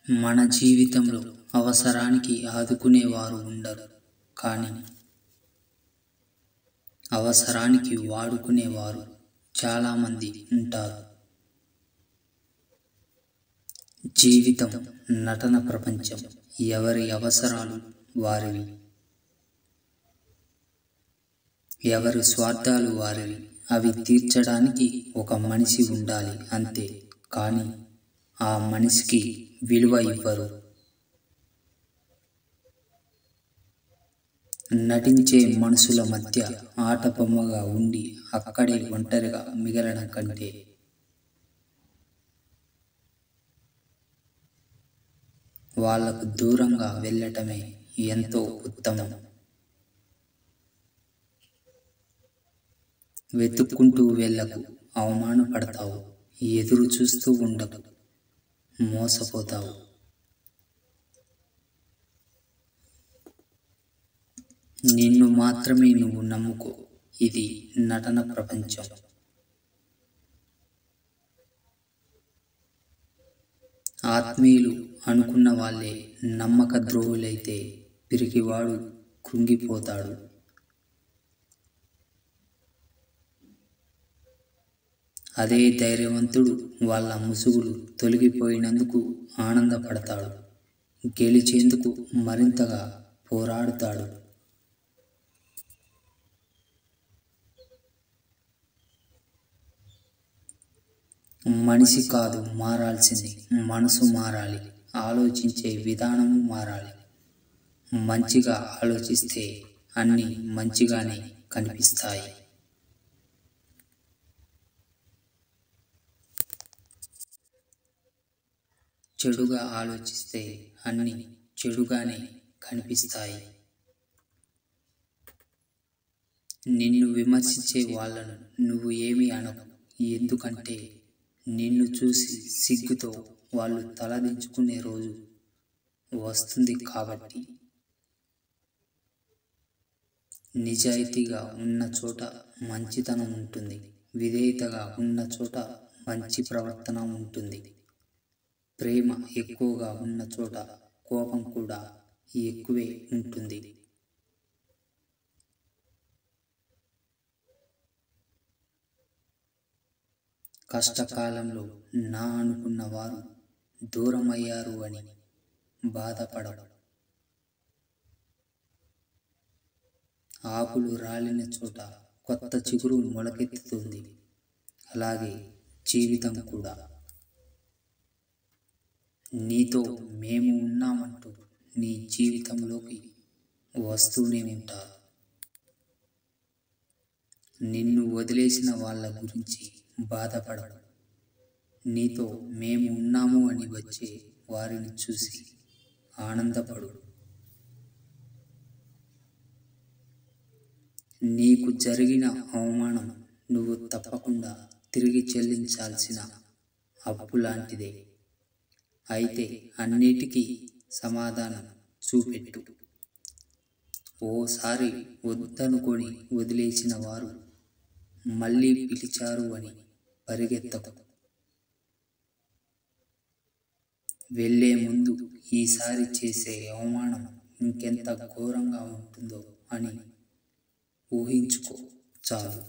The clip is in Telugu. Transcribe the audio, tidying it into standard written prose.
మన జీవితంలో అవసరానికి ఆదుకునేవారు ఉండరు, కానీ అవసరానికి వాడుకునేవారు చాలామంది ఉంటారు. జీవితం నటన ప్రపంచం. ఎవరి అవసరాలు వారివి, ఎవరి స్వార్థాలు వారివి. అవి తీర్చడానికి ఒక మనిషి ఉండాలి అంతే, కానీ ఆ మనిషికి విలువ ఇవ్వరు. నటించే మనుషుల మధ్య ఆట బొమ్మగా ఉండి అక్కడే ఒంటరిగా మిగలడం కంటే వాళ్లకు దూరంగా వెళ్ళటమే ఎంతో ఉత్తమం. వెతుక్కుంటూ వెళ్ళకు, అవమానపడతావు. ఎదురు చూస్తూ ఉండకు, మోసపోతావు. నిన్ను మాత్రమే నువ్వు నమ్ముకో. ఇది నటన ప్రపంచం. ఆత్మీయులు అనుకున్న వాళ్ళే నమ్మక ద్రోహులైతే పిరికివాడు కృంగిపోతాడు. అదే ధైర్యవంతుడు వాళ్ళ ముసుగులు తొలగిపోయినందుకు ఆనందపడతాడు. గెలిచేందుకు మరింతగా పోరాడుతాడు. మనిషి కాదు మారాల్సింది, మనసు మారాలి. ఆలోచించే విధానము మారాలి. మంచిగా ఆలోచిస్తే అన్నీ మంచిగానే కనిపిస్తాయి. చెడుగా ఆలోచిస్తే అన్నీ చెడుగానే కనిపిస్తాయి. నిన్ను విమర్శించే వాళ్ళను నువ్వు ఏమీ అనకు. ఎందుకంటే నిన్ను చూసి సిగ్గుతో వాళ్ళు తలదించుకునే రోజు వస్తుంది కాబట్టి. నిజాయితీగా ఉన్న చోట మంచితనం ఉంటుంది. విధేయతగా ఉన్న చోట మంచి ప్రవర్తన ఉంటుంది. ప్రేమ ఎక్కువగా ఉన్న చోట కోపం కూడా ఎక్కువే ఉంటుంది. కష్టకాలంలో నా అనుకున్న వారు దూరమయ్యారు అని బాధపడవు. ఆకులు రాలిన చోట కొత్త చిగురు మొలకెత్తుతుంది. అలాగే జీవితం కూడా. నీతో మేము ఉన్నామంటూ నీ జీవితంలోకి వస్తూనే ఉంటారు. నిన్ను వదిలేసిన వాళ్ళ గురించి బాధపడవు. నీతో మేము ఉన్నాము అని వచ్చే వారిని చూసి ఆనందపడు. నీకు జరిగిన అవమానం నువ్వు తప్పకుండా తిరిగి చెల్లించాల్సిన అప్పు లాంటిదే. అయితే అన్నిటికీ సమాధానం చూపెట్టు. ఓసారి వద్దనుకొని వదిలేసిన వారు మళ్ళీ పిలిచారు అని పరిగెత్తకు. వెళ్ళే ముందు ఈసారి చేసే అవమానం ఇంకెంత ఘోరంగా ఉంటుందో అని ఊహించుకో చాలు.